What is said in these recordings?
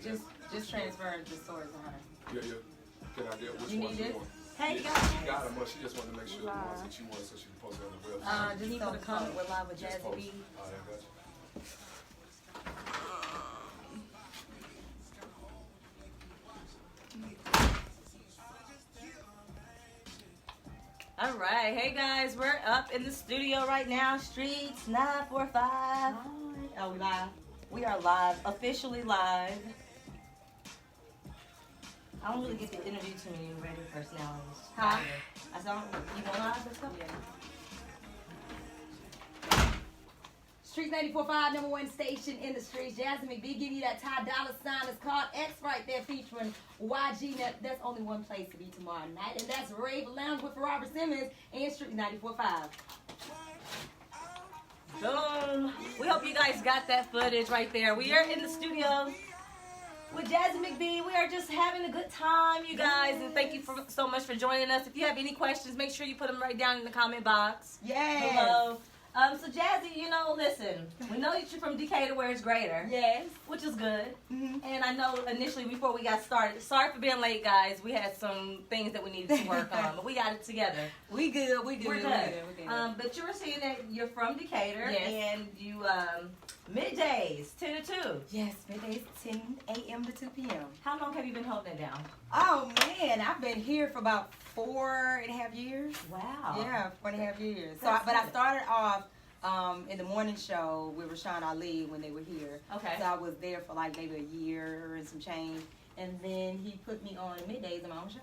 Just transfer the stories to her. Yeah. Can I get which You ones need you it? want? Hey, Yeah, guys. she got them, but she just wanted to make sure the ones that you want so she can post it on the website. Just tell the comment we're live with Just Jazzy post. B. Oh, I got you. All right, hey guys, we're up in the studio right now. Streetz 945. Oh, we live. We are live, officially live. I don't really get to interview too many radio personalities. Huh? I saw you going live and stuff. Yeah. Streetz 94.5, number one station in the streets. Jazzy McBee giving you that Ty Dolla sign. It's called X right there, featuring YG. That's only one place to be tomorrow night, and that's Rave Lounge with Robert Simmons and Streetz 94.5. Boom. We hope you guys got that footage right there. We are in the studio with Jazzy McBee. We are just having a good time, you guys, and thank you so much for joining us. If you have any questions, make sure you put them right down in the comment box below. So Jazzy, listen, we know that you're from Decatur where it's greater. Yes. Which is good. Mm-hmm. And I know initially before we got started, sorry for being late, guys. We had some things that we needed to work on, but we got it together. We good. We're good. But you were saying that you're from Decatur, yes. and you middays 10 to 2. Yes, middays 10 a.m. to 2 p.m. How long have you been holding it down? Oh man, I've been here for about 4.5 years. Wow. Yeah, 4.5 years. That's But I good. started off in the morning show with Rashawn Ali when they were here. Okay. So I was there for like maybe a year and some change, and then he put me on middays in my own show.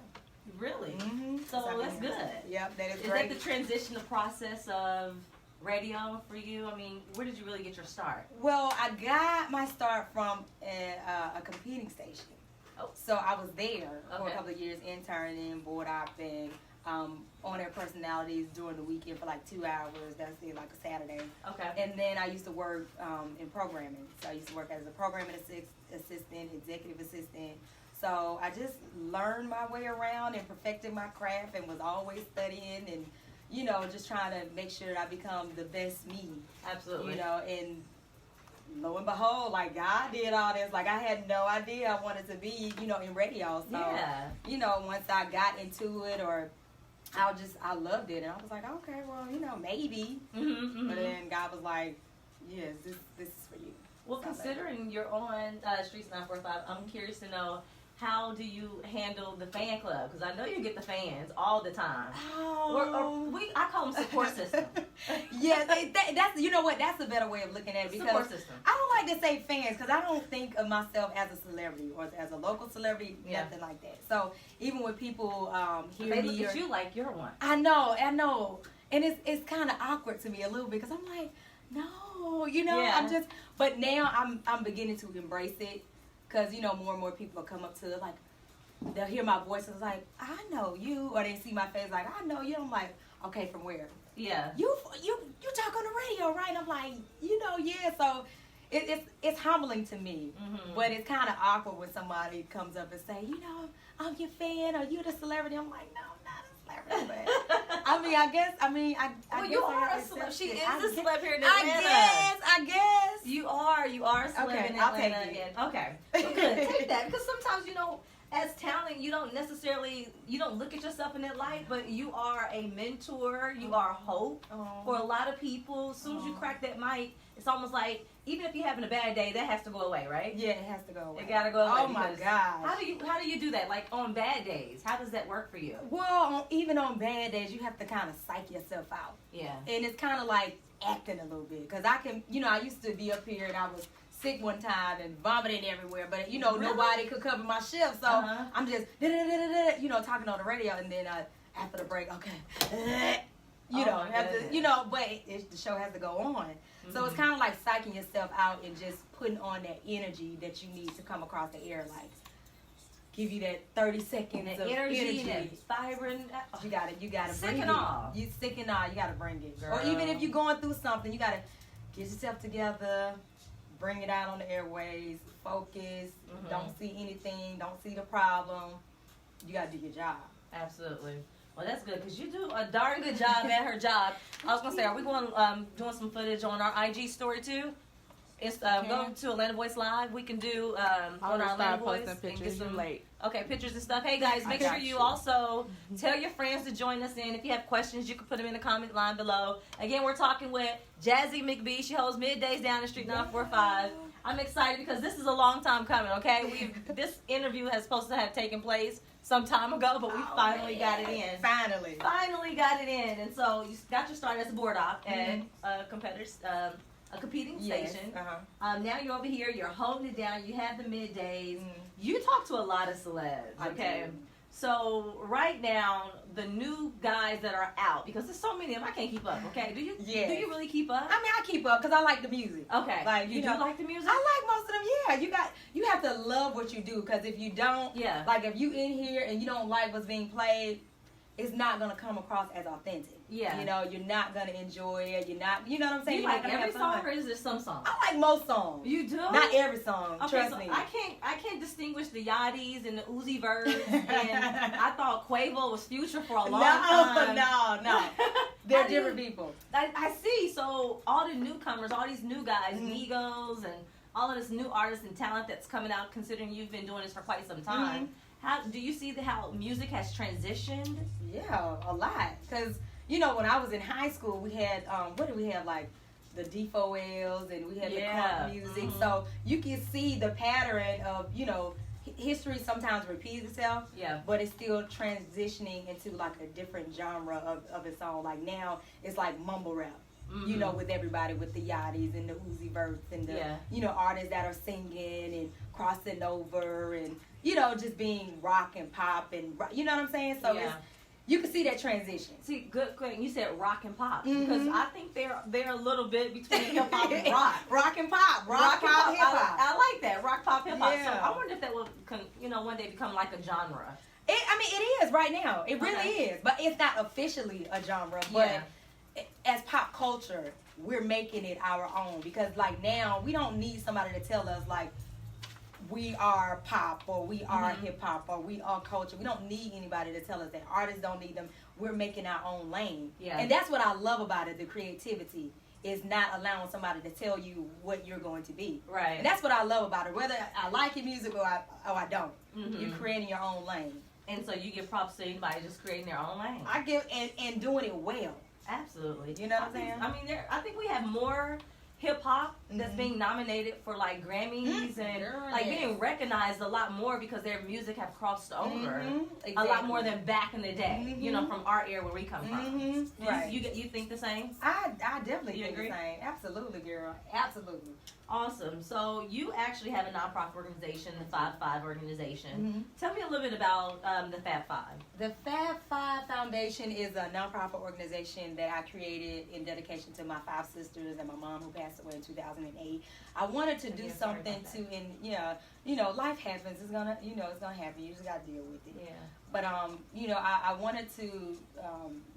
Really? Mm-hmm. So that's good. Yep, that is Is great. that the transition, the process of radio for you? I mean, where did you really get your start? Well, I got my start from a competing station. Oh. So I was there for a Okay. couple of years, interning, board opting, on their personalities during the weekend for like 2 hours. That's it, like a Saturday. Okay. And then I used to work in programming. So I used to work as a programming assistant, executive assistant. So I just learned my way around and perfected my craft and was always studying and, just trying to make sure that I become the best me. Absolutely. And lo and behold, like God did all this. Like I had no idea I wanted to be, in radio. So, once I got into it I loved it. And I was like, okay, well, maybe. Mm-hmm. But then God was like, yes, this is for you. Well, So considering you're on Streetz 945, I'm curious to know, how do you handle the fan club? Because I know you get the fans all the time. Oh. I call them support system. Yeah, that's you know what? That's a better way of looking at it because Support system. I don't like to say fans because I don't think of myself as a celebrity or as a local celebrity, nothing like that. So even when people hear They me, look at you like you're one. I know, and it's kind of awkward to me a little bit because I'm like, no, Yeah. but now I'm beginning to embrace it because more and more people will come up to like. They'll hear my voice and it's like, I know you, or they see my face like, I know you. I'm like, okay, from where? Yeah. You talk on the radio, right? And I'm like, yeah. So it's humbling to me, but it's kind of awkward when somebody comes up and say, I'm your fan, or you the celebrity. I'm like, no, I'm not a celebrity. But I mean, I guess. Well, you are a celeb. She is a celeb here in Atlanta. I guess. You are a celeb Okay, in I'll Atlanta. take it. Okay. Well, good. Take that. Because sometimes, as talent, you don't look at yourself in that light, but you are a mentor. You are hope for a lot of people. As soon as you crack that mic, it's almost like, even if you're having a bad day, that has to go away, right? Yeah, it has to go away. It gotta go away. Oh my gosh. How do you do that? Like on bad days, how does that work for you? Well, even on bad days, you have to kind of psych yourself out. Yeah. And it's kind of like acting a little bit. Because I can, I used to be up here and I was sick one time and vomiting everywhere. But, Really? nobody could cover my shift. So I'm just, talking on the radio. And then after the break, okay. But the show has to go on. So it's kind of like psyching yourself out and just putting on that energy that you need to come across the air, like give you that 30 seconds of energy. That vibrant. You gotta Sick bring and it. all. You sick and all, you gotta bring it, girl. Or Girl. even if you're going through something, you gotta get yourself together, bring it out on the airways, focus, don't see anything, don't see the problem. You gotta do your job. Absolutely. Well, that's good because you do a darn good job at her job. I was gonna say, are we going doing some footage on our IG story too? It's go to Atlanta Voice Live. We can do on our Atlanta Voice and get some pictures and stuff. Hey guys, make sure you also tell your friends to join us in. If you have questions, you can put them in the comment line below. Again, we're talking with Jazzy McBee. She holds middays down the street 945. I'm excited because this is a long time coming. Okay, this interview has supposed to have taken place some time ago, but we finally got it in. Finally got it in, and so you got your start as a board op at a competing station. Now you're over here, you're holding it down, you have the middays. You talk to a lot of celebs, okay? So right now, the new guys that are out, because there's so many of them, I can't keep up, okay? Do you really keep up? I mean, I keep up because I like the music. Okay. Like, you do like the music? I like most of them, yeah. You have to love what you do, because if you don't, like if you in here and you don't like what's being played, it's not going to come across as authentic. Yeah. You know, you're not going to enjoy it. You're not, you know what I'm saying? Do you like every song, or is there some songs? I like most songs. You do? Not every song, okay, trust me. I can't distinguish the Yachty's and the Uzi Verts, and I thought Quavo was Future for a long time. No. They're different people. I see. So all the newcomers, all these new guys, Migos, and all of this new artists and talent that's coming out, considering you've been doing this for quite some time. How do you see how music has transitioned? Yeah, a lot. Because, you know, when I was in high school, we had, what did we have, like, the D4Ls, and we had the crunk music. So you can see the pattern of, you know, history sometimes repeats itself. Yeah. But it's still transitioning into, like, a different genre of its own. Like, now, it's like mumble rap. You know, with everybody, with the Yachty's and the Uzi Verts and the, you know, artists that are singing and crossing over and, you know, just being rock and pop and, you know what I'm saying? So you can see that transition. See, good. You said rock and pop because I think they're a little bit between hip hop and rock. Rock and pop, rock pop, hip hop. I like that, rock pop, hip hop. So I wonder if that will, you know, one day become like a genre. I mean, it is right now. It really is, but it's not officially a genre. But as pop culture, we're making it our own, because like now we don't need somebody to tell us like we are pop or we are hip hop or we are culture. We don't need anybody to tell us that. Artists don't need them. We're making our own lane. Yeah. And that's what I love about it, the creativity is not allowing somebody to tell you what you're going to be. Right. And that's what I love about it. Whether I like your music or I don't. You're creating your own lane. And so you give props to anybody just creating their own lane. I give and doing it well. Absolutely. You know what I'm saying? I mean, I think we have more hip hop that's being nominated for like Grammys and like being recognized a lot more because their music have crossed over a lot more than back in the day. You know, from our era where we come from. Right. You think the same? I definitely think the same. Absolutely, girl. Absolutely. Awesome. So you actually have a nonprofit organization, the Fab Five organization. Tell me a little bit about the Fab Five. The Fab Five Foundation is a nonprofit organization that I created in dedication to my 5 sisters and my mom who passed away in 2008. I wanted to do something you know, life happens. It's gonna happen. You just gotta deal with it. Yeah. But you know, I wanted to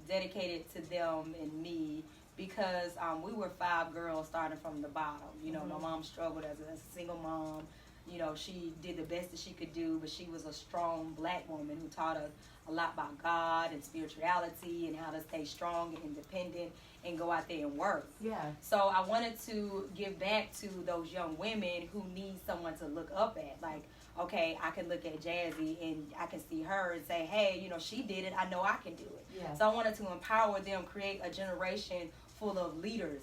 dedicate it to them and me. Because we were 5 girls starting from the bottom. You know, my mom struggled as a single mom. You know, she did the best that she could do, but she was a strong black woman who taught us a lot about God and spirituality and how to stay strong and independent and go out there and work. Yeah. So I wanted to give back to those young women who need someone to look up at. Like, okay, I can look at Jazzy and I can see her and say, hey, you know, she did it. I know I can do it. Yeah. So I wanted to empower them, create a generation full of leaders,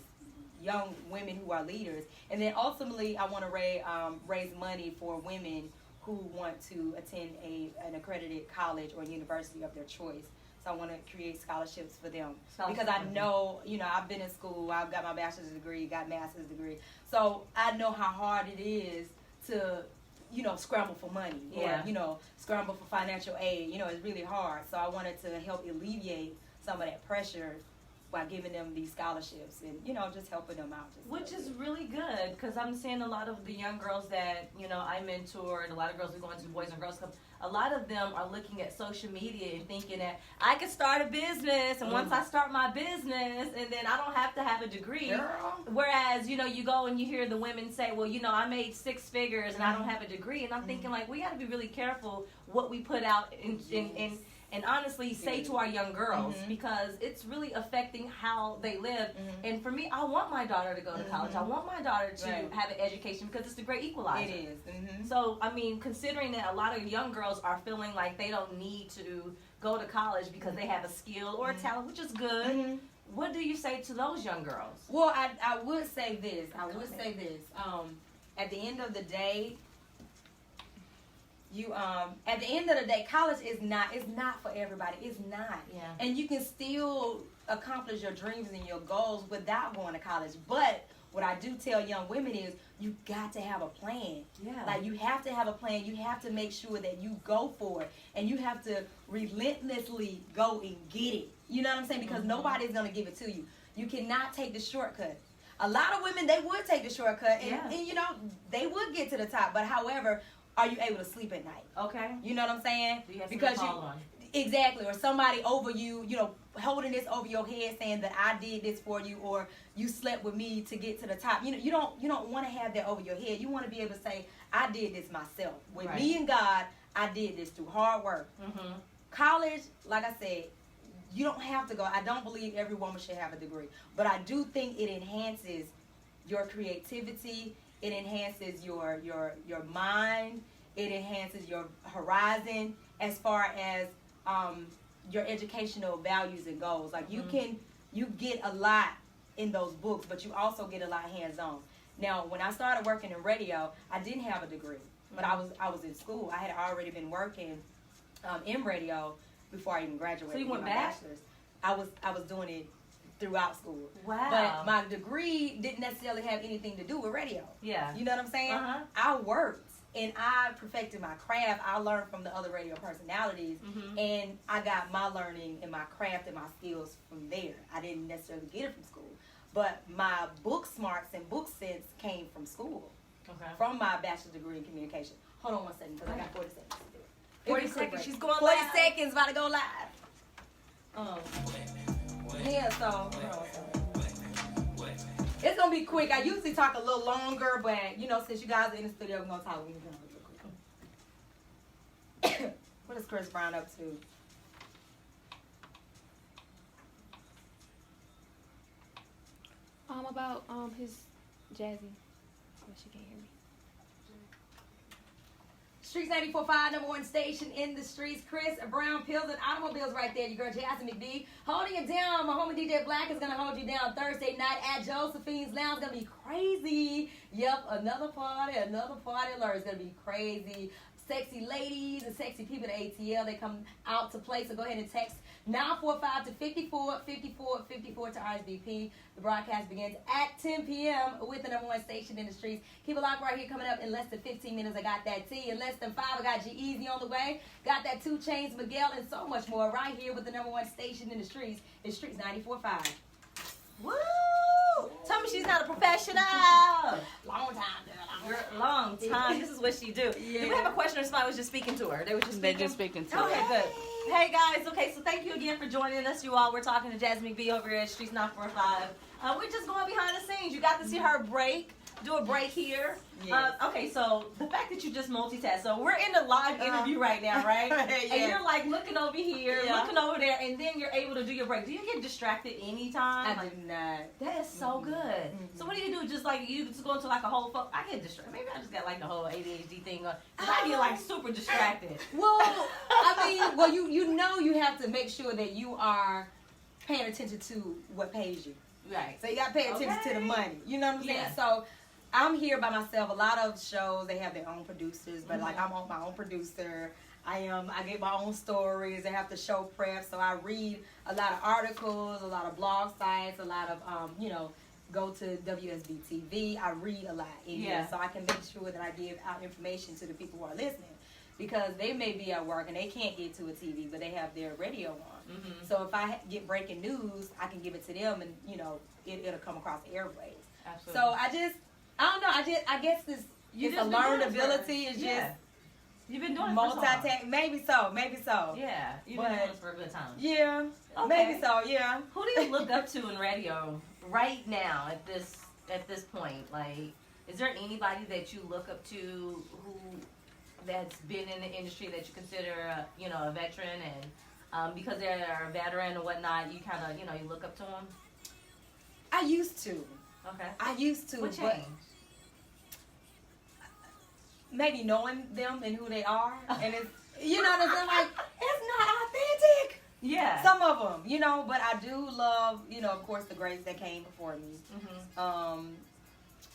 young women who are leaders. And then ultimately, I want to raise money for women who want to attend an accredited college or university of their choice. So I want to create scholarships for them. Because I know, you know, I've been in school, I've got my bachelor's degree, got master's degree. So I know how hard it is to, you know, scramble for money or, you know, scramble for financial aid. You know, it's really hard. So I wanted to help alleviate some of that pressure by giving them these scholarships and, you know, just helping them out. Which is really good, because I'm seeing a lot of the young girls that, you know, I mentor, and a lot of girls who go into Boys and Girls Club, a lot of them are looking at social media and thinking that I could start a business, and once I start my business, and then I don't have to have a degree. Girl. Whereas, you know, you go and you hear the women say, well, you know, I made 6 figures and I don't have a degree. And I'm thinking, like, we got to be really careful what we put out and honestly say to our young girls, because it's really affecting how they live. And for me, I want my daughter to go to college. I want my daughter to have an education because it's a great equalizer. It is. So, I mean, considering that a lot of young girls are feeling like they don't need to go to college because they have a skill or a talent, which is good. What do you say to those young girls? Well, I would say this. At the end of the day, college is not for everybody. It's not. Yeah. And you can still accomplish your dreams and your goals without going to college. But what I do tell young women is you got to have a plan. Yeah. Like, you have to have a plan. You have to make sure that you go for it. And you have to relentlessly go and get it. You know what I'm saying? Because nobody's going to give it to you. You cannot take the shortcut. A lot of women, they would take the shortcut. And you know, they would get to the top. But however, are you able to sleep at night? Okay. You know what I'm saying? Do you have because to call on? Exactly. Or somebody over you, you know, holding this over your head saying that I did this for you, or you slept with me to get to the top. You know, you don't want to have that over your head. You want to be able to say, I did this myself. With me and God, I did this through hard work. College, like I said, you don't have to go. I don't believe every woman should have a degree. But I do think it enhances your creativity. It enhances your mind. It enhances your horizon as far as your educational values and goals. Like, you get a lot in those books, but you also get a lot hands-on. Now, when I started working in radio, I didn't have a degree, but I was in school. I had already been working in radio before I even graduated. So you went my back? bachelor's. I was doing it throughout school. Wow. But my degree didn't necessarily have anything to do with radio. Yeah. You know what I'm saying? I worked and I perfected my craft. I learned from the other radio personalities, and I got my learning and my craft and my skills from there. I didn't necessarily get it from school. But my book smarts and book sense came from school. Okay. From my bachelor's degree in communication. Hold on 1 second, because I got 40 seconds to do it. 40 seconds, she's going 40 live. seconds, about to go live. Yeah, so it's gonna be quick. I usually talk a little longer, but you know, since you guys are in the studio, we're gonna talk real quick. What is Chris Brown up to? About his Jazzy. Oh, she can't hear me. Streetz 94.5, number one station in the streets. Chris Brown, Pills and Automobiles right there. Your girl Jazzy McBee holding it down. My homie DJ Black is going to hold you down Thursday night at Josephine's Lounge. It's going to be crazy. Yep, another party alert. It's going to be crazy. Sexy ladies and sexy people at ATL, they come out to play. So go ahead and text 945 to 5454 to RSVP. The broadcast begins at 10 p.m. with the number one station in the streets. Keep it locked right here. Coming up in less than 15 minutes, I got that T. In less than 5, I got G-Eazy on the way. Got that 2 Chainz, Miguel, and so much more right here with the number one station in the streets. It's Streetz 94.5. Woo! Tell me she's not a professional. Long time, girl. Long time. This is what she do. Yeah. Do we have a question or somebody was just speaking to her? They were just speaking? They just speaking to Okay, her. good. Hey, guys. Okay, so thank you again for joining us, you all. We're talking to Jazzy McBee over here at Streetz 945. We're just going behind the scenes. You got to see her do a break here. Yes. Okay, so the fact that you just multitask. So we're in a live interview right now, right? Yeah. And you're like looking over here, Yeah. looking over there, and then you're able to do your break. Do you get distracted anytime? I do not. That is so good. So what do you do? Just like you just go into like a whole I get distracted. Maybe I just got like the whole ADHD thing on. I get like super distracted. Well, I mean, you know you have to make sure that you are paying attention to what pays you. Right. So you got to pay attention to the money. You know what I'm saying? Yeah. So I'm here by myself. A lot of shows, they have their own producers, but like I'm on my own producer. I get my own stories. I have to show prep, so I read a lot of articles, a lot of blog sites, a lot of go to WSB TV. I read a lot in here, so I can make sure that I give out information to the people who are listening, because they may be at work and they can't get to a TV, but they have their radio on. So if I get breaking news, I can give it to them, and it'll come across the airwaves. Absolutely. So I don't know. I guess it's a learned ability. It's just you've been doing it for so long. multitask. Maybe so. Yeah, you've been doing this for a good time. Yeah. Okay. Maybe so. Yeah. Who do you look up to in radio right now at this point? Like, is there anybody that you look up to who that's been in the industry that you consider a veteran, and because they're a veteran or whatnot, you kind of, you look up to them? I used to. Okay. I used to. What but changed? maybe knowing them and who they are. And it's, you know what I'm saying? Like, it's not authentic. Yeah. Some of them, but I do love, of course, the greats that came before me. Mm-hmm.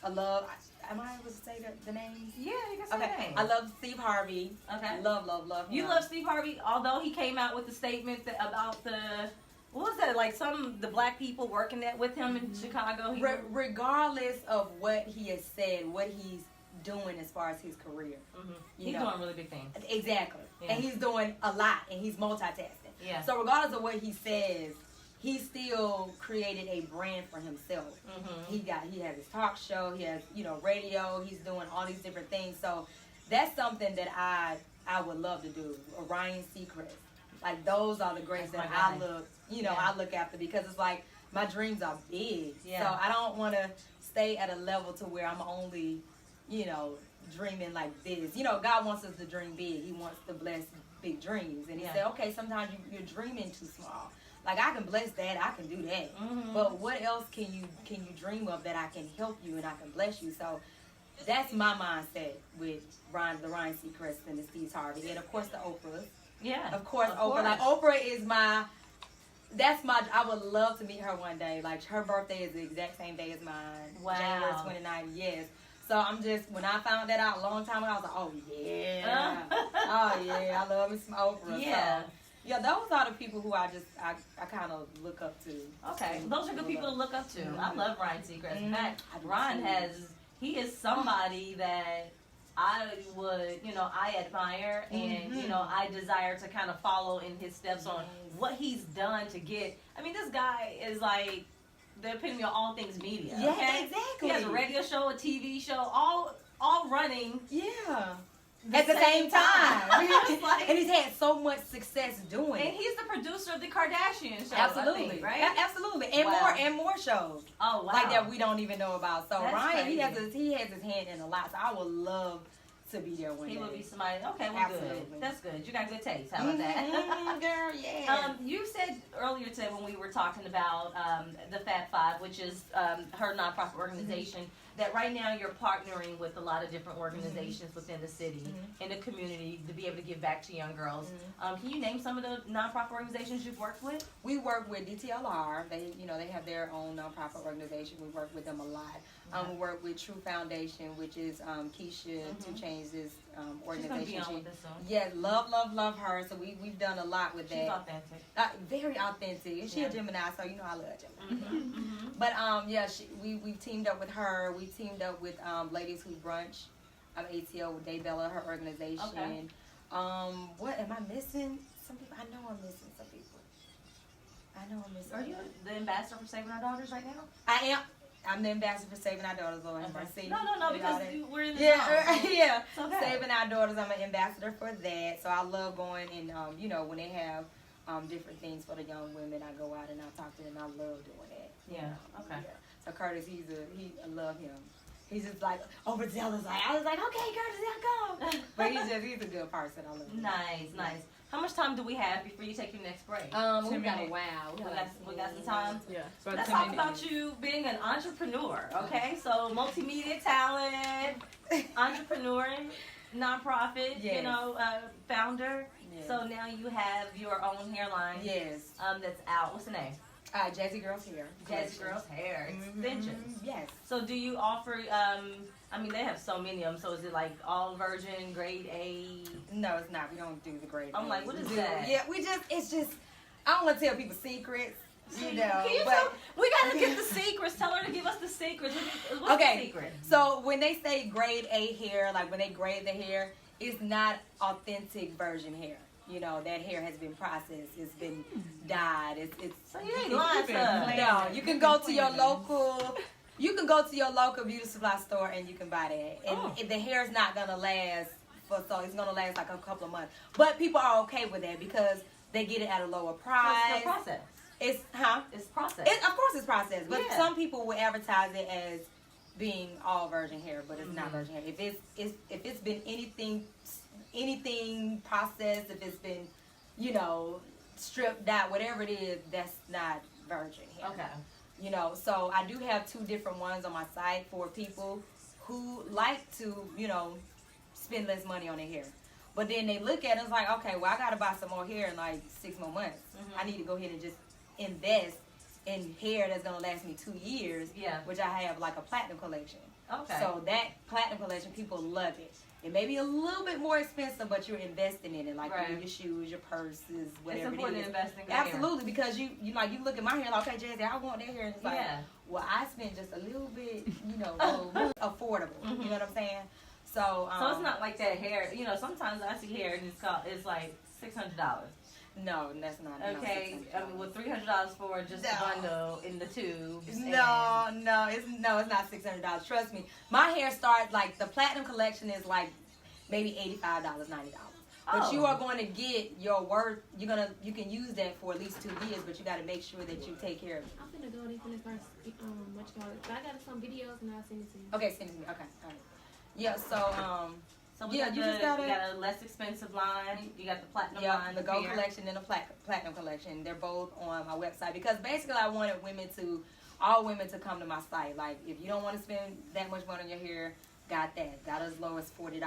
I love, am I able to say the names? Yeah, you can say Okay. names. I love Steve Harvey. Okay. Love him. You love Steve Harvey, although he came out with a statement about what was that? Like the black people working with him in Chicago. Regardless of what he has said, what he's doing as far as his career. Mm-hmm. He's doing really big things. Exactly. Yeah. And he's doing a lot, and he's multitasking. Yeah. So regardless of what he says, he still created a brand for himself. Mm-hmm. He has his talk show, he has, radio, he's doing all these different things. So that's something that I would love to do. Orion Seacrest. Like, those are the greats That's that my I guy. look, Yeah. I look after, because it's like my dreams are big. Yeah. So I don't want to stay at a level to where I'm only, dreaming like this. God wants us to dream big. He wants to bless big dreams. And he said, okay, sometimes you're dreaming too small. Like, I can bless that, I can do that. Mm-hmm. But what else can you dream of that I can help you and I can bless you? So that's my mindset with the Ryan Seacrest and the Steve Harvey. And of course the Oprahs. Yeah. Of course, Oprah. Like, Oprah is I would love to meet her one day. Like, her birthday is the exact same day as mine. Wow. January 29th, yes. So I'm just, when I found that out a long time ago, I was like, oh yeah. Oh yeah, I love me some Oprah. Yeah. So, yeah, those are the people who I kind of look up to. Okay, those are good people to look up to. Mm-hmm. I love Ryan Seacrest. In fact, I do Ryan too. he is somebody that I would, I admire and, Mm-hmm. I desire to kind of follow in his steps on what he's done to get. I mean, this guy is like the epitome of all things media. Yeah, okay? exactly. He has a radio show, a TV show, all running. Yeah. At the same time. Like- And he's had so much success doing And it. he's the producer of the Kardashian show. Absolutely. I think, right? Yeah, absolutely. And Wow. more shows. Oh, wow. Like that we don't even know about. So That's Ryan, crazy. he has his hand in a lot. So I would love to be there one day. He would be somebody. Okay, well, Absolutely. good. That's good. You got good taste. How about that? Mhm, girl, yeah. You said earlier today when we were talking about the Fab Five, which is her nonprofit organization, that right now you're partnering with a lot of different organizations within the city, in the community, to be able to give back to young girls. Can you name some of the nonprofit organizations you've worked with? We work with DTLR. They have their own nonprofit organization. We work with them a lot. We work with True Foundation, which is Keisha 2 Chainz's She's organization. gonna be on with this soon. Yeah, love her. So we've done a lot with She's that. authentic. Very authentic. And she Yeah. a Gemini, so I love Gemini. Mm-hmm. But we've teamed up with her. We teamed up with Ladies Who Brunch, ATO with Daybella, her organization. Okay. What am I missing? Some people. I know I'm missing some people. Are you the ambassador for Saving Our Daughters right now? I am. I'm the ambassador for Saving Our Daughters, Lord have mercy. No, because we're in the Yeah, yeah. It's okay. Saving Our Daughters, I'm an ambassador for that. So I love going and, when they have different things for the young women, I go out and I talk to them. I love doing that. Yeah, okay. Yeah. So Curtis, I love him. He's just like overzealous. I was like, okay, Curtis, I'll go. But he's a good person. I love him. Nice. How much time do we have before you take your next break? We got 10 a minutes. wow. We got some time. Yeah. Let's talk about you being an entrepreneur, okay? So multimedia talent, entrepreneur, nonprofit, Yes. founder. Yes. So now you have your own hairline. Yes. That's out. What's the name? Jazzy Girls Hair. Jazzy Girls Hair Extensions. Yes. So do you offer? They have so many of them. So is it like all virgin, grade A? No, it's not. We don't do the grade. I'm like, what is that? Yeah, it's just. I don't want to tell people secrets. Can you we gotta get the secrets. Tell her to give us the secrets. What's the secret? So when they say grade A hair, like when they grade the hair, it's not authentic virgin hair. That hair has been processed. It's been dyed. It's. So you ain't lying to us. No, you can go to your local. You can go to your local beauty supply store and you can buy that. And if the hair is not gonna last it's gonna last like a couple of months. But people are okay with that because they get it at a lower price. It's process. It's process. Of course it's processed, but Yeah. some people will advertise it as being all virgin hair, but it's not virgin hair. If it's been anything processed, if it's been, strip dye, whatever it is, that's not virgin hair. Okay. You know, so I do have 2 different ones on my site for people who like to, you know, spend less money on their hair. But then they look at it, it's like, okay, well, I got to buy some more hair in like 6 more months. I need to go ahead and just invest in hair that's going to last me 2 years, which I have like a platinum collection. Okay. So that platinum collection, people love it. It may be a little bit more expensive, but you're investing in it, like your shoes, your purses, whatever it's important it is. to invest in good Absolutely, because you like you look at my hair like, okay, Jazzy, I want that hair, and it's like, well, I spent just a little bit, you know, affordable. You know what I'm saying? So it's not like that hair. You know, sometimes I see hair and it's like $600. No, that's not. Okay, no, I mean, with $300 for just a bundle in the tubes. No, it's not $600. Trust me, my hair starts like the platinum collection is like maybe $85, $90. But you are going to get your worth. You can use that for at least 2 years, but you got to make sure that you take care of it. I'm finna go and first what you call it. But I got some videos and I'll send it to you. Okay, send it to me. Okay, all right. Yeah, so you got a less expensive line. You got the platinum line. The gold collection and the platinum collection. They're both on my website because basically I wanted all women to come to my site. Like if you don't want to spend that much money on your hair, got that. Got as low as $40.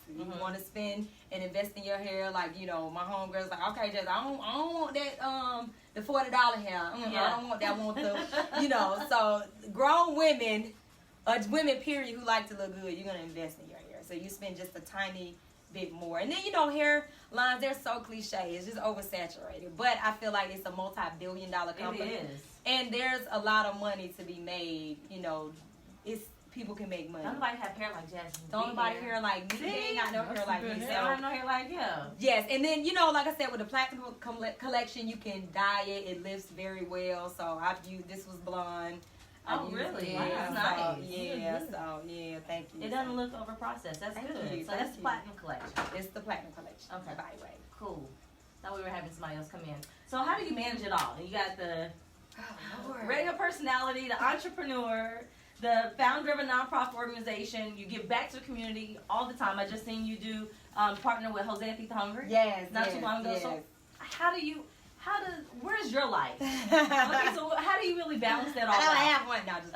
If you want to spend and invest in your hair, like, you know, my homegirl's like, okay, Jess, I don't want that the $40 hair. I don't want that. I want the, you know. So grown women, women period, who like to look good, you're gonna invest in your hair. So you spend just a tiny bit more. And then, you know, hair lines, they're so cliche. It's just oversaturated. But I feel like it's a multi-billion-dollar company. It is. And there's a lot of money to be made. You know, people can make money. Don't nobody have hair like Jazzy. Don't nobody hair like me. They ain't got no hair like me. They don't have no hair like you. Yes, and then, you know, like I said, with the platinum collection, you can dye it. It lifts very well. So this was blonde. Oh, really? Yeah, that's nice. Thank you. It doesn't look over processed. That's good. So that's the platinum collection. It's the platinum collection. Okay. By the way. Cool. Thought we were having somebody else come in. So how do you manage it all? You got the radio personality, the entrepreneur, the founder of a nonprofit organization. You give back to the community all the time. I just seen you do partner with Jose Feed the Hungry. Yes. Not too long ago. Yes. So where's your life? Okay, so how do you really balance that all out? I don't have one now, just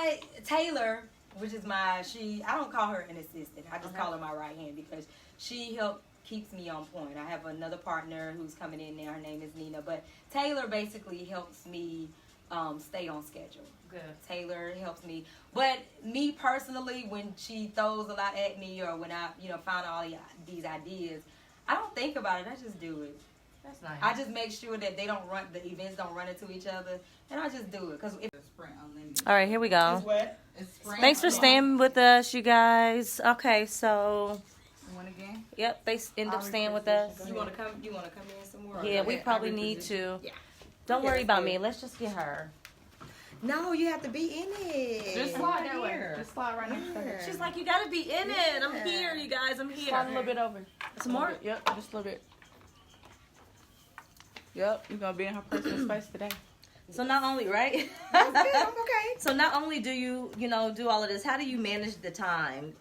kidding. Taylor, which is I don't call her an assistant. I just call her my right hand because she keeps me on point. I have another partner who's coming in there. Her name is Nina. But Taylor basically helps me stay on schedule. Good. Taylor helps me. But me personally, when she throws a lot at me or when I, find all these ideas, I don't think about it. I just do it. That's nice. I just make sure that the events don't run into each other, and I just do it. All right, here we go. It's Thanks for staying with us, you guys. Okay, so. One again? Yep, they end up staying with us. You want to come in some more? Yeah, we probably need to. Yeah. Don't worry about me. Let's just get her. No, you have to be in it. Just slide that way. Just slide right next to her. She's like, you gotta be in it. I'm here, you guys. I'm here. Slide a little bit over. Some more? Yep, just a little bit. Yep, you're gonna be in her personal space today. So not only, right? I'm okay. So not only do you, do all of this, how do you manage the time?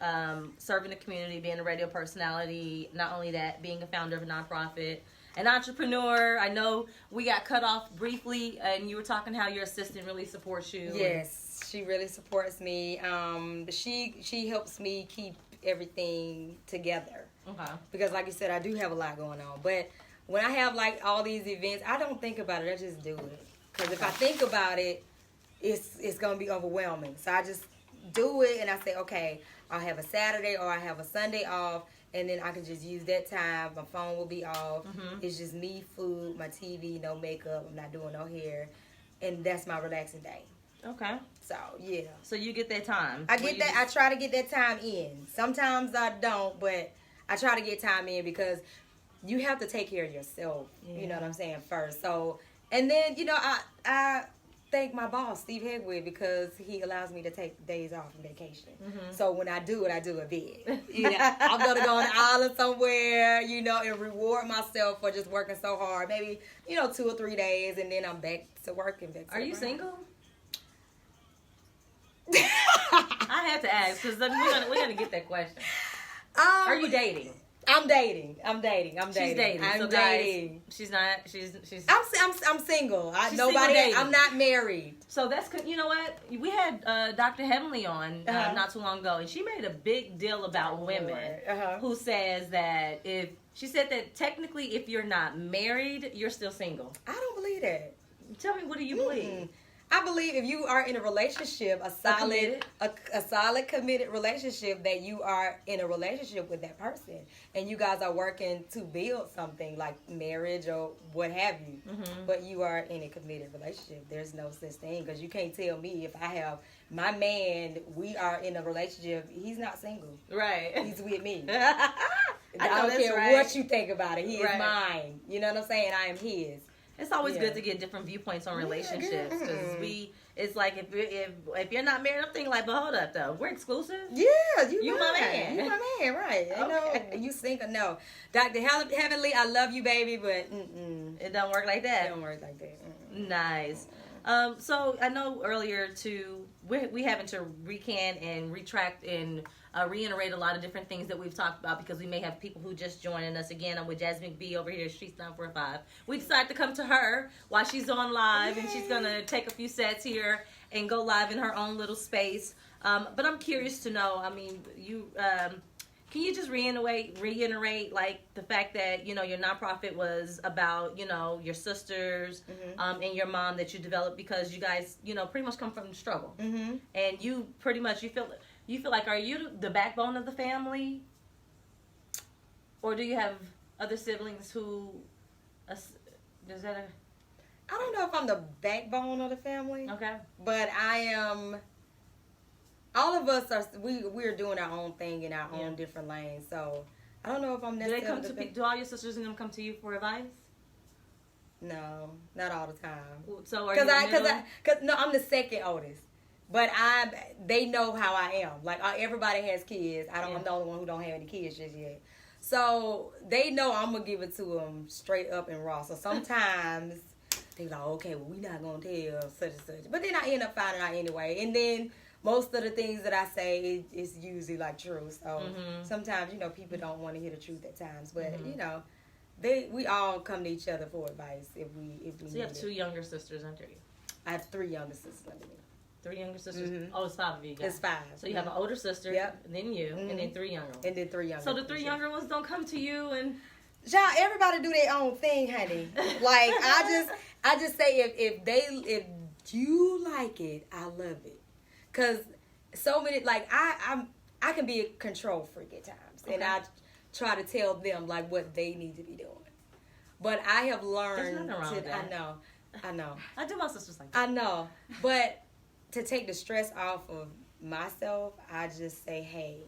Serving the community, being a radio personality, not only that, being a founder of a nonprofit, an entrepreneur. I know we got cut off briefly, and you were talking how your assistant really supports you. Yes, she really supports me. She helps me keep everything together. Okay. Because like you said, I do have a lot going on. But when I have like all these events, I don't think about it. I just do it. Because if I think about it, it's going to be overwhelming. So I just do it and I say, okay, I'll have a Saturday or I have a Sunday off. And then I can just use that time. My phone will be off. Mm-hmm. It's just me, food, my TV, no makeup. I'm not doing no hair. And that's my relaxing day. Okay. So, yeah. So you get that time. I get that. I try to get that time in. Sometimes I don't, but I try to get time in because you have to take care of yourself. Yeah. You know what I'm saying, first. So, and then, I thank my boss, Steve Hegwood, because he allows me to take days off from vacation. Mm-hmm. So when I do it big. I'm going to go on an island somewhere, and reward myself for just working so hard. Maybe, 2 or 3 days, and then I'm back to working. Are you single? I had to ask, because we're gonna get that question. Are you dating? I'm dating. She's dating. I'm So dating. guys, she's not. She's. I'm single. She's Nobody. single dating. I'm not married. So that's, you know what? We had Dr. Heavenly on not too long ago, and she made a big deal about women who says that she said that technically if you're not married, you're still single. I don't believe that. Tell me, what do you believe? I believe if you are in a relationship, a solid committed relationship, that you are in a relationship with that person, and you guys are working to build something like marriage or what have you. But you are in a committed relationship. There's no such thing, because you can't tell me if I have my man, we are in a relationship. He's not single. Right. He's with me. I don't care right. what you think about it. He Right. is mine. You know what I'm saying? I am his. It's always good to get different viewpoints on relationships, because it's like if you're not married, I'm thinking like, but hold up though, we're exclusive. Yeah, you my man. You my man, right? Okay. You know, you single? No, Dr. Heavenly, I love you, baby, but It don't work like that. it don't work like that. Nice. So I know earlier we having to recant and retract and reiterate a lot of different things that we've talked about, because we may have people who just joining us again. I'm with Jazzy McBee over here, Streetz 945. We decided to come to her while she's on live, and she's gonna take a few sets here and go live in her own little space. But I'm curious to know. I mean, you. Can you just reiterate like the fact that, your nonprofit was about, your sisters and your mom that you developed, because you guys, pretty much come from the struggle. And you pretty much, you feel like, are you the backbone of the family? Or do you have other siblings who, I don't know if I'm the backbone of the family. Okay. But I am. All of us are. We're doing our own thing in our own different lanes. So I don't know if I'm necessarily. Do all your sisters and them come to you for advice? No, not all the time. So are you? Cause no, I'm the second oldest. But they know how I am. Like everybody has kids. I'm the only one who don't have any kids just yet. So they know I'm gonna give it to them straight up and raw. So sometimes they like, okay, well, we not gonna tell such and such. But then I end up finding out anyway. And then most of the things that I say is usually like true. So sometimes people don't want to hear the truth at times. But we all come to each other for advice if we. So you have two younger sisters under you. I have 3 younger sisters under me. 3 younger sisters? Oh, it's 5 of you guys. It's 5. So you have an older sister, and then you, and then 3 younger ones. And then 3 younger So the 3 younger ones don't come to you and... Y'all, everybody do their own thing, honey. Like, I just say if you like it, I love it. Because so many, like, I can be a control freak at times. And I try to tell them, like, what they need to be doing. But I have learned... There's nothing wrong with that. I know. I do my sisters like that. I know. But... to take the stress off of myself, I just say, hey,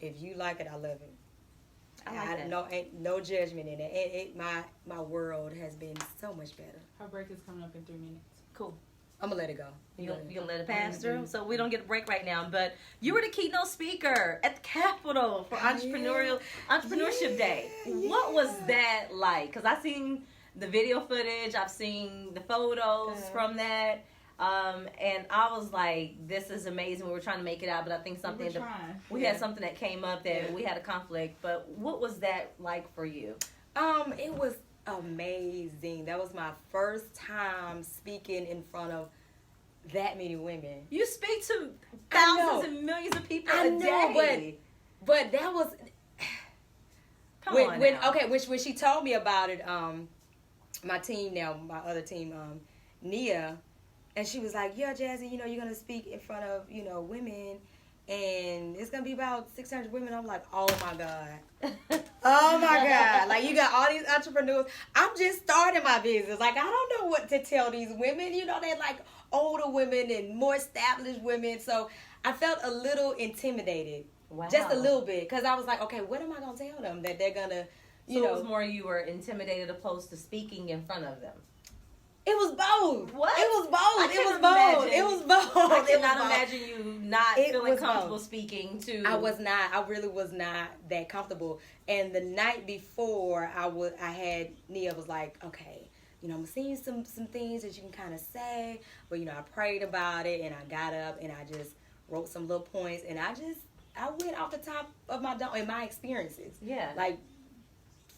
if you like it, I love it. I like that. Ain't no judgment in it. My world has been so much better. Her break is coming up in 3 minutes. Cool. I'm gonna let it go. You gonna let it pass through? So we don't get a break right now. But you were the keynote speaker at the Capitol for Entrepreneurship Day. What was that like? Because I've seen the video footage. I've seen the photos from that. And I was like, this is amazing. We were trying to make it out, but I think we had something that came up that we had a conflict. But what was that like for you? It was amazing. That was my first time speaking in front of that many women. You speak to thousands and millions of people a day. But that was when she told me about it, my team now, my other team, Nia. And she was like, yeah, Jazzy, you're going to speak in front of, women. And it's going to be about 600 women. I'm like, oh, my God. Oh, my God. Like, you got all these entrepreneurs. I'm just starting my business. Like, I don't know what to tell these women. They're like older women and more established women. So I felt a little intimidated. Wow. Just a little bit. Because I was like, okay, what am I going to tell them that they're going to, So it was more you were intimidated opposed to speaking in front of them. It was both. What? It was both. It was both. I cannot imagine you not feeling comfortable speaking to. I was not. I really was not that comfortable. And the night before, I had Nia was like, okay, I'm seeing some things that you can kind of say, but I prayed about it and I got up and I just wrote some little points and I I went off the top of my dome in my experiences. Yeah. Like,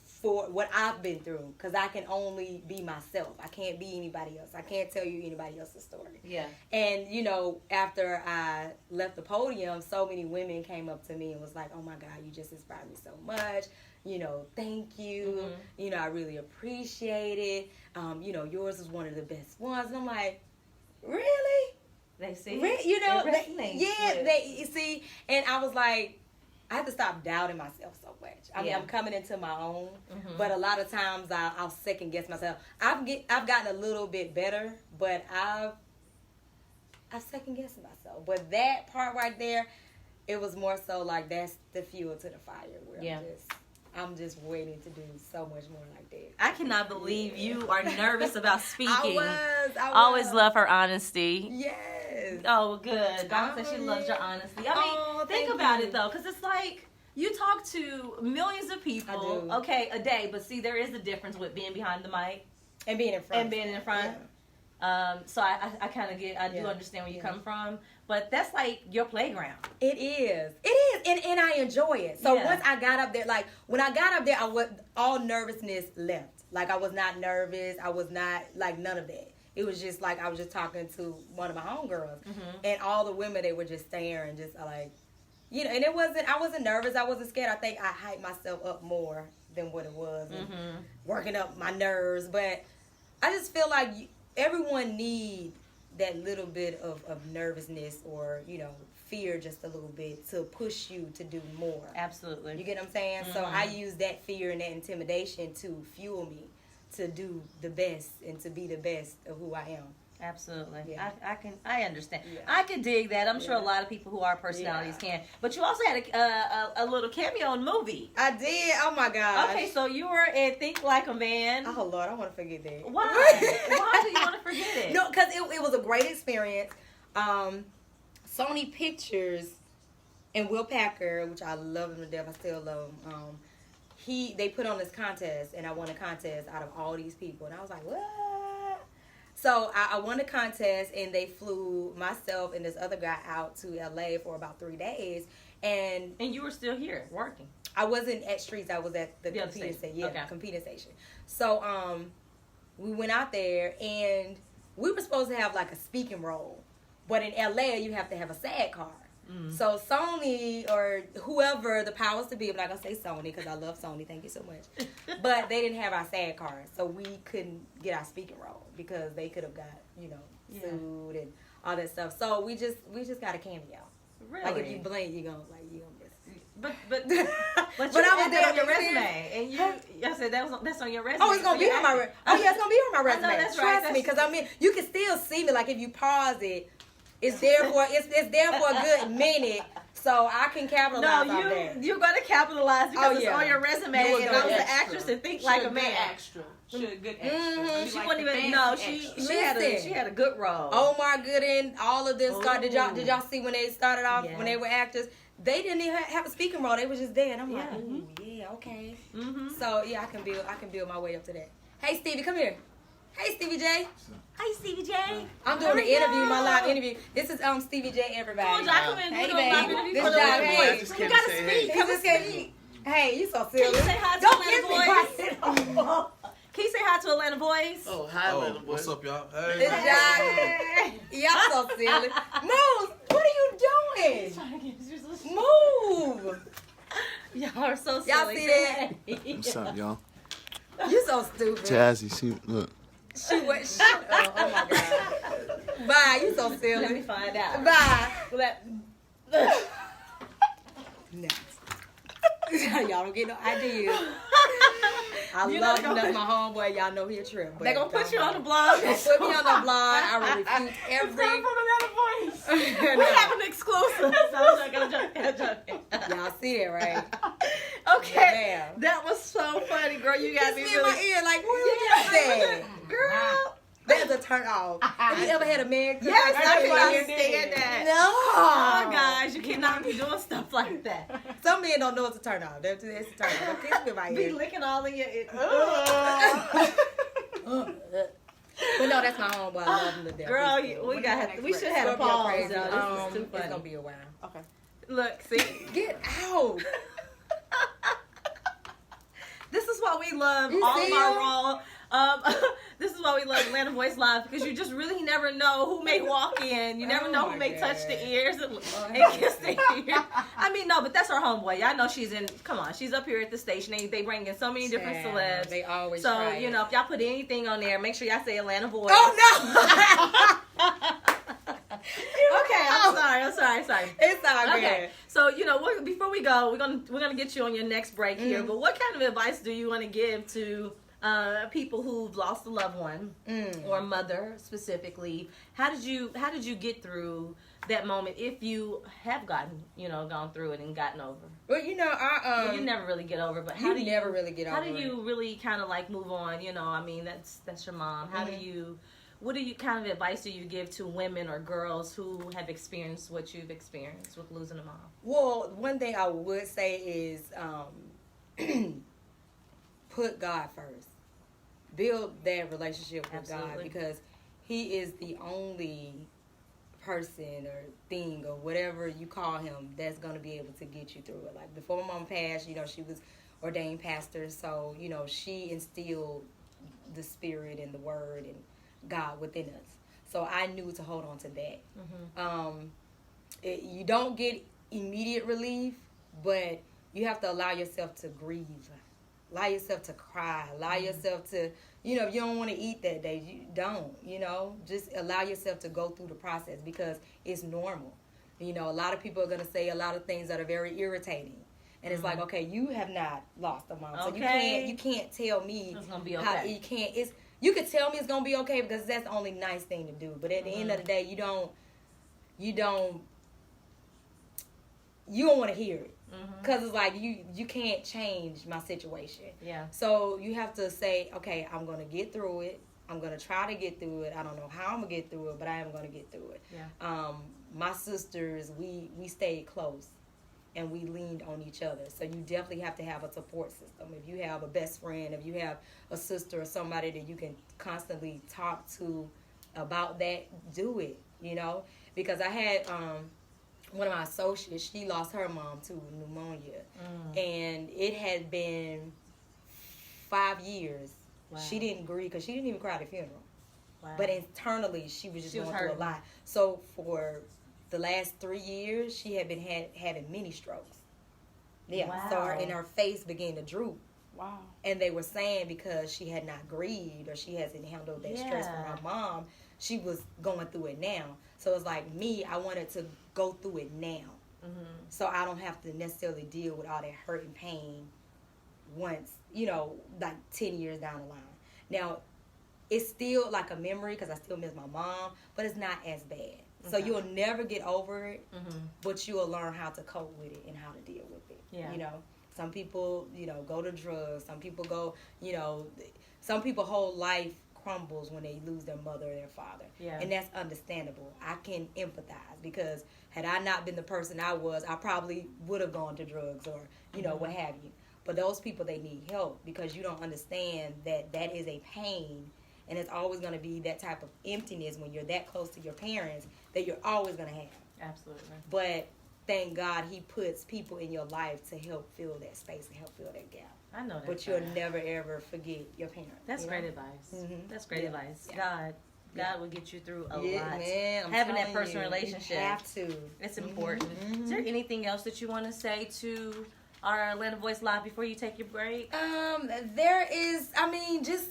for what I've been through, because I can only be myself. I can't be anybody else. I can't tell you anybody else's story. Yeah. And, you know, after I left the podium, so many women came up to me and was like, oh my God, you just inspired me so much. You know, thank you. Mm-hmm. You know, I really appreciate it. You know, yours was one of the best ones. And I'm like, really? They see. You know, It resonates with- you see, and I was like, I have to stop doubting myself so much. I mean, Yeah. I'm coming into my own, Mhm. but a lot of times I'll second guess myself. I've gotten a little bit better, but I've second guessed myself. But that part right there, it was more so like that's the fuel to the fire. Where Yeah. I'm just waiting to do so much more like that. I cannot believe you are nervous about speaking. I was. Always love her honesty. Yes. Oh, good. Donna said she Oh, loves your yeah. honesty. I mean, Oh, think thank about you. it though, because it's like you talk to millions of people, I do. okay, a day. But see, there is a difference with being behind the mic And being in front. and being in front. Yeah. So I kind of I do Yeah. understand where you Yeah. come from, but that's like your playground. It is. And I enjoy it. So Yeah. once I got up there, like when I got up there, all nervousness left. Like I was not nervous. I was not like none of that. It was just like I was just talking to one of my homegirls, and all the women, they were just staring, just like, you know. And I wasn't nervous. I wasn't scared. I think I hyped myself up more than what it was, and working up my nerves. But I just feel like everyone needs that little bit of nervousness or, you know, fear just a little bit to push you to do more. Absolutely. You get what I'm saying? So I use that fear and that intimidation to fuel me to do the best and to be the best of who I am. Absolutely. Yeah. I understand. Yeah. I can dig that. I'm sure a Yeah. lot of people who are personalities Yeah. can. But you also had a little cameo in the movie. I did. Oh my gosh. Okay, so you were in Think Like a Man. Oh Lord, I want to forget that. Why? Why do you want to forget it? No, because it was a great experience. Sony Pictures and Will Packer, which I love him to death, I still love him. They put on this contest, and I won a contest out of all these people, and I was like, what? So I won the contest, and they flew myself and this other guy out to LA for about 3 days, and And you were still here working. I wasn't at Streetz. I was at the The other competing station. station. Yeah, Okay. competing station. So we went out there, and we were supposed to have like a speaking role, but in LA you have to have a SAG card. So Sony or whoever the powers to be, I'm not gonna say Sony because I love Sony. Thank you so much. But they didn't have our SAG card, so we couldn't get our speaking role because they could have got sued and all that stuff. So we just got a cameo. Really? Like if you blink, you gonna miss. But But you I was had there that on your this resume, and I said that's on your resume. Oh, it's gonna be on my yeah, it's gonna be on my resume. that's Trust right. me, because I mean, you can still see me. Like if you pause it, it's there for a good minute, so I can capitalize on that. you're gonna capitalize because it's yeah. on your resume, You were and good I was an extra. actress and Think Like a Man. Extra. She a good extra. Mhm. You She like wouldn't the even fancy know. extra. She had a good role. Omar Gooding, all of this. Did Ooh. y'all see when they started off Yeah. when they were actors? They didn't even have a speaking role. They were just there, and I'm like, Yeah. ooh, yeah, okay. Mm-hmm. So yeah, I can build my way up to that. Hey Stevie, come here. Hey Stevie J. Hi, Stevie J. I'm doing an interview, my live interview. This is Stevie J. Everybody. Come on, John, come in. Hey, Do a live baby. interview This for the John, Atlanta hey. Boys. I You just gotta came to say speak. hey. He just said, hey, you so silly. Can you say hi to Don't Atlanta kiss me, Boys? Bryson. Can you say hi to Atlanta Boys? Oh, hi, Oh, little boy. what's up, y'all? It's Hey. John. Y'all so silly. Moose, what are you doing? Move. Y'all are so silly. Y'all see that? What's up, y'all? You so stupid. Jazzy, see, look. She went. Shut up. Oh my god. Bye. You so Let me silly. find out. Bye. Let- Next. Y'all don't get no idea. I You love know him. they That's my homeboy. Y'all know he a trip. They're gonna put you on the blog. Don't put me on the blog. I will refute every. We have an exclusive. No, I'm joking. Y'all see that, right? Okay. Yeah. That was so funny, girl. You got Just me me in my really. ear, like, what was that? Girl. That's a turn off. Have you ever had a man? Yes, I That's cannot what you stand did. that. No. Oh, guys, you cannot be doing stuff like that. Some men don't know it's a turn off. It's a turn off. Don't kiss me in my Be ear. licking all in your. But no, that's my homeboy. I love him to death. Girl, He's cool. we should have had a Scorpio pause. crazy. Though. This is too It's gonna funny. be a while. Okay. Look, see? Get out. This is why we love You all see of our him? raw. This is why we love Atlanta Voice Live, because you just really never know who may walk in. You never Oh know my who may touch the God. ears and kiss the ear. I mean, no, but that's our homeboy. I know she's in. Come on, she's up here at the station. They bring in so many different Child, celebs. They always So try you it. know, if y'all put anything on there, make sure y'all say Atlanta Voice. Oh no. Okay, I'm sorry. It's all good. Okay, so you know, before we go, we're gonna get you on your next break here. But what kind of advice do you want to give to people who've lost a loved one or a mother specifically? How did you get through that moment, if you have gone through it and gotten over? Well, you know, You never really get over, but you never really get over. How do you really kind of like move on? You know, I mean, that's your mom. What kind of advice do you give to women or girls who have experienced what you've experienced with losing a mom? Well, one thing I would say is put God first. Build that relationship with God, Absolutely. because He is the only person or thing or whatever you call Him that's going to be able to get you through it. Like before my mom passed, you know, she was ordained pastor, so you know, she instilled the Spirit and the Word and God within us. So I knew to hold on to that. You don't get immediate relief, but you have to allow yourself to grieve, allow yourself to cry, allow yourself to, you know, if you don't want to eat that day, you don't, you know, just allow yourself to go through the process, because it's normal. You know, a lot of people are going to say a lot of things that are very irritating. And it's like, okay, you have not lost a mom, so you can't tell me It's gonna be how okay. you can't. You could tell me it's gonna be okay, because that's the only nice thing to do. But at the end of the day, you don't want to hear it, because it's like you can't change my situation. Yeah. So you have to say, okay, I'm gonna get through it. I'm gonna try to get through it. I don't know how I'm gonna get through it, but I am gonna get through it. Yeah. My sisters, we stayed close, and we leaned on each other. So you definitely have to have a support system. If you have a best friend, if you have a sister or somebody that you can constantly talk to about that, do it, you know? Because I had one of my associates, she lost her mom to pneumonia. And it had been 5 years. Wow. She didn't grieve, because she didn't even cry at the funeral. Wow. But internally, she was just She was going through a hurting. lot. So for the last 3 years, she had been having mini strokes. Yeah. Wow. So her face began to droop. Wow. And they were saying because she had not grieved, or she hasn't handled that stress from Yeah. her mom, she was going through it now. So it's like me, I wanted to go through it now. So I don't have to necessarily deal with all that hurt and pain once, you know, like 10 years down the line. Now, it's still like a memory, because I still miss my mom, but it's not as bad. So you'll never get over it, but you'll learn how to cope with it and how to deal with it. Yeah. You know, some people, you know, go to drugs. Some people go, you know, some people whole life crumbles when they lose their mother or their father. Yeah. And that's understandable. I can empathize, because had I not been the person I was, I probably would have gone to drugs or, you know, what have you. But those people, they need help, because you don't understand that that is a pain. And it's always going to be that type of emptiness when you're that close to your parents that you're always going to have. Absolutely. But thank God He puts people in your life to help fill that space and help fill that gap. I know that. But you'll never, ever forget your parents. That's you great know? advice. Mhm. That's great Yeah. advice. Yeah. God will get you through a Yeah, lot. man, I'm Having that telling personal you, relationship. You have to. It's important. Is there anything else that you want to say to our Atlanta Voice Live before you take your break? There is, I mean, just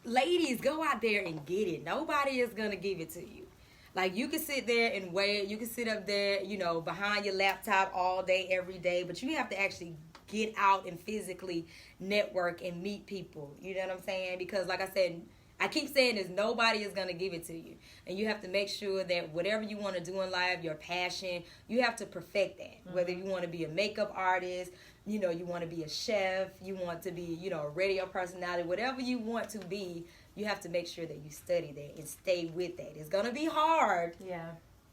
ladies, go out there and get it. Nobody is going to give it to you. Like, you can sit there and wait. You can sit up there, you know, behind your laptop all day, every day. But you have to actually get out and physically network and meet people. You know what I'm saying? Because, like I said, I keep saying this, nobody is going to give it to you. And you have to make sure that whatever you want to do in life, your passion, you have to perfect that. Whether you want to be a makeup artist, you know, you want to be a chef, you want to be, you know, a radio personality, whatever you want to be, you have to make sure that you study that and stay with that. It's going to be hard. Yeah.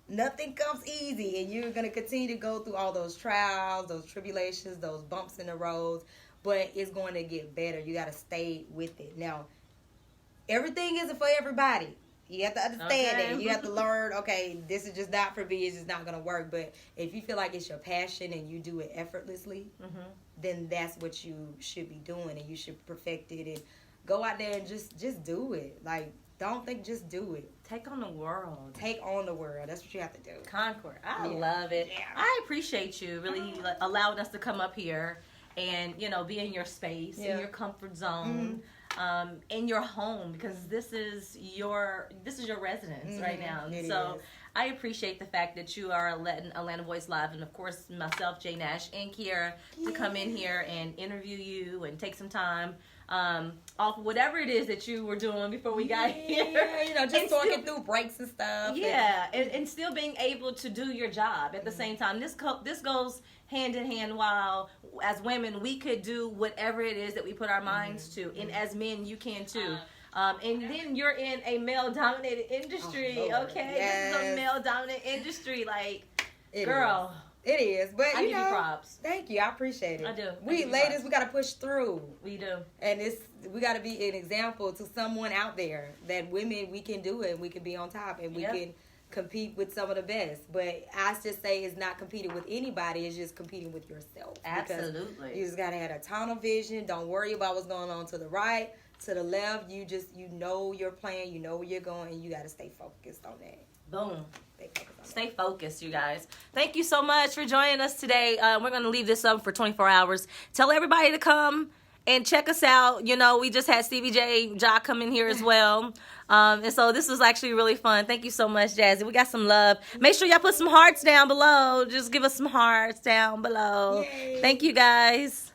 Nothing comes easy, and you're going to continue to go through all those trials, those tribulations, those bumps in the roads, but it's going to get better. You got to stay with it. Now, everything isn't for everybody. You have to understand it. You have to learn, okay, this is just not for me. It's just not going to work. But if you feel like it's your passion and you do it effortlessly, then that's what you should be doing. And you should perfect it and go out there and just do it. Like, don't think, just do it. Take on the world. Take on the world. That's what you have to do. Conquer. I love it. Yeah. I appreciate you really allowing us to come up here and, you know, be in your space, in your comfort zone. In your home, because this is your residence right now. So I appreciate the fact that you are letting Atlanta Voice Live, and of course myself, Jay Nash, and Kiera to come in here and interview you and take some time off whatever it is that you were doing before we got here. You know, just talking through breaks and stuff. Yeah, and still being able to do your job at the same time. This goes hand in hand. While as women we could do whatever it is that we put our minds to, and as men you can too. And then you're in a male-dominated industry, okay? Yes. This is a male-dominated industry, like, girl. It is, but I give you props. Thank you, I appreciate it. I do. We ladies, we gotta push through. We do, and we gotta be an example to someone out there that women, we can do it, and we can be on top, and we can compete with some of the best. But I just say it's not competing with anybody, it's just competing with yourself. Absolutely. You just gotta have a tunnel vision. Don't worry about what's going on to the right, to the left. You know your plan, you know where you're going, and you gotta stay focused on that. Boom. Stay focused, you guys. Thank you so much for joining us today. We're going to leave this up for 24 hours. Tell everybody to come and check us out. You know, we just had Stevie J Ja come in here as well. And so this was actually really fun. Thank you so much, Jazzy. We got some love. Make sure y'all put some hearts down below. Just give us some hearts down below. Yay. Thank you, guys.